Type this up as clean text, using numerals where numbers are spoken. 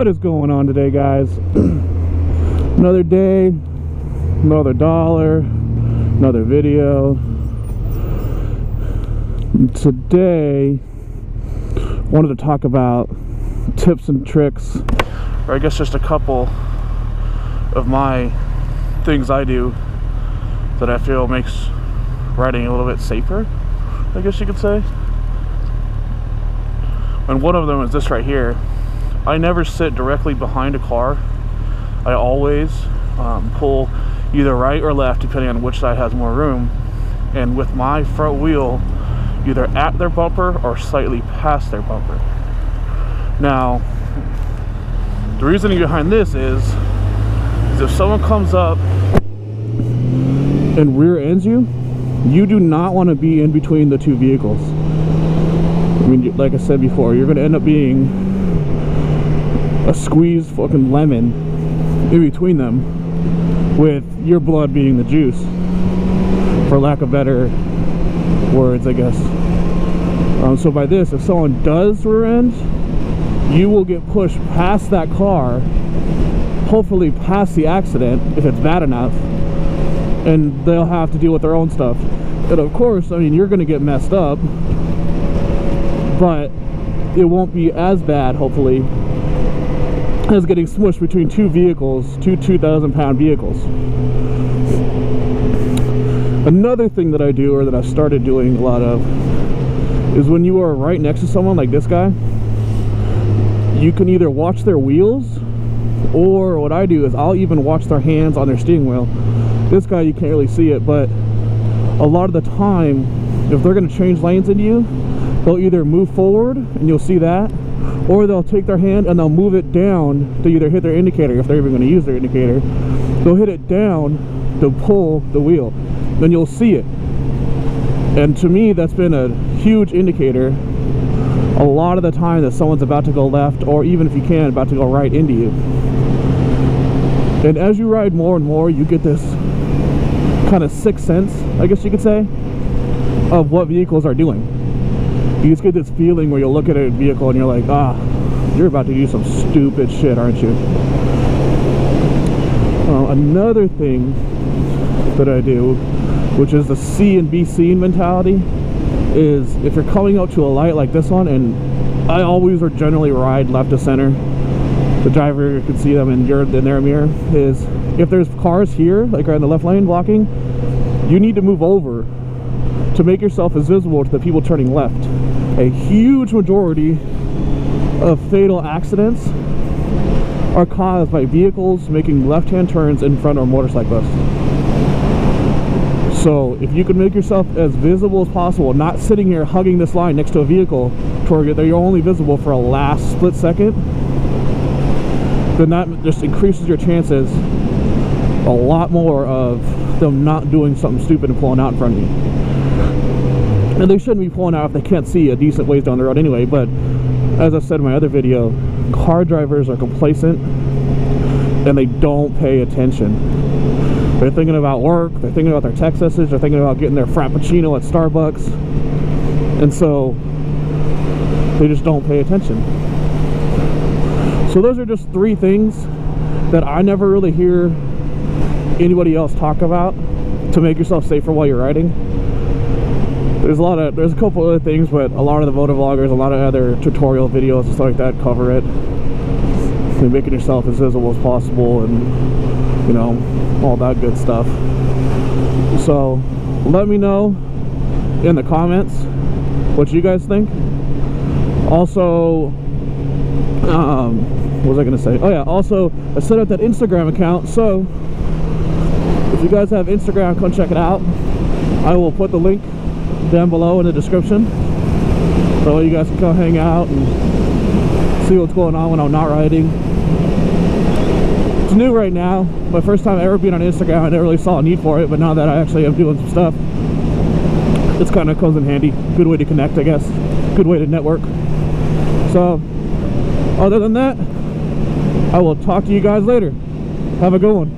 What is going on today, guys? Another day, another dollar, another video. Today wanted to talk about tips and tricks, or I guess just a couple of my things I do that I feel makes riding a little bit safer, I guess you could say. And one of them is this right here. I never sit directly behind a car. I always pull either right or left depending on which side has more room, and with my front wheel either at their bumper or slightly past their bumper. Now the reasoning behind this is if someone comes up and rear ends you, you do not want to be in between the two vehicles. I mean, like I said before, you're going to end up being a squeezed fucking lemon in between them, with your blood being the juice, for lack of better words, I guess. So by this, if someone does rear end, you will get pushed past that car, hopefully past the accident if it's bad enough, and they'll have to deal with their own stuff. And of course, I mean, you're going to get messed up, but it won't be as bad, hopefully, as getting smushed between two vehicles, two 2,000-pound vehicles. Another thing that I do, or that I've started doing a lot of, is when you are right next to someone like this guy, you can either watch their wheels, or what I do is I'll even watch their hands on their steering wheel. This guy, you can't really see it, but a lot of the time, if they're going to change lanes into you, they'll either move forward, and you'll see that, or they'll take their hand and they'll move it down to either hit their indicator, if they're even going to use their indicator. They'll hit it down to pull the wheel. Then you'll see it. And to me, that's been a huge indicator a lot of the time that someone's about to go left, or even if you can, about to go right into you. And as you ride more and more, you get this kind of sixth sense, I guess you could say, of what vehicles are doing. You just get this feeling where you'll look at a vehicle and you're like, ah, you're about to do some stupid shit, aren't you? Another thing that I do, which is the see and be seen mentality, is if you're coming out to a light like this one, and I always or generally ride left to center, the driver can see them in their mirror, is if there's cars here, like right in the left lane blocking, you need to move over to make yourself as visible to the people turning left. A huge majority of fatal accidents are caused by vehicles making left-hand turns in front of motorcyclists. So if you can make yourself as visible as possible, not sitting here hugging this line next to a vehicle where you're only visible for a last split second, then that just increases your chances a lot more of them not doing something stupid and pulling out in front of you. And they shouldn't be pulling out if they can't see a decent ways down the road anyway, but as I said in my other video, car drivers are complacent and they don't pay attention. They're thinking about work, they're thinking about their text message, they're thinking about getting their Frappuccino at Starbucks, and so they just don't pay attention. So those are just three things that I never really hear anybody else talk about to make yourself safer while you're riding. There's a couple other things, but a lot of the motovloggers, a lot of other tutorial videos and stuff like that cover it. And making yourself as visible as possible, and you know, all that good stuff. So let me know in the comments what you guys think. Also, what was I gonna say? Oh yeah, also I set up that Instagram account, so if you guys have Instagram, come check it out. I will put the link down below in the description, so you guys can come hang out and see what's going on when I'm not riding. It's new right now, my first time ever being on Instagram. I never really saw a need for it, but now that I actually am doing some stuff, it's kind of comes in handy. Good way to connect, I guess. Good way to network. So other than that, I will talk to you guys later. Have a good one.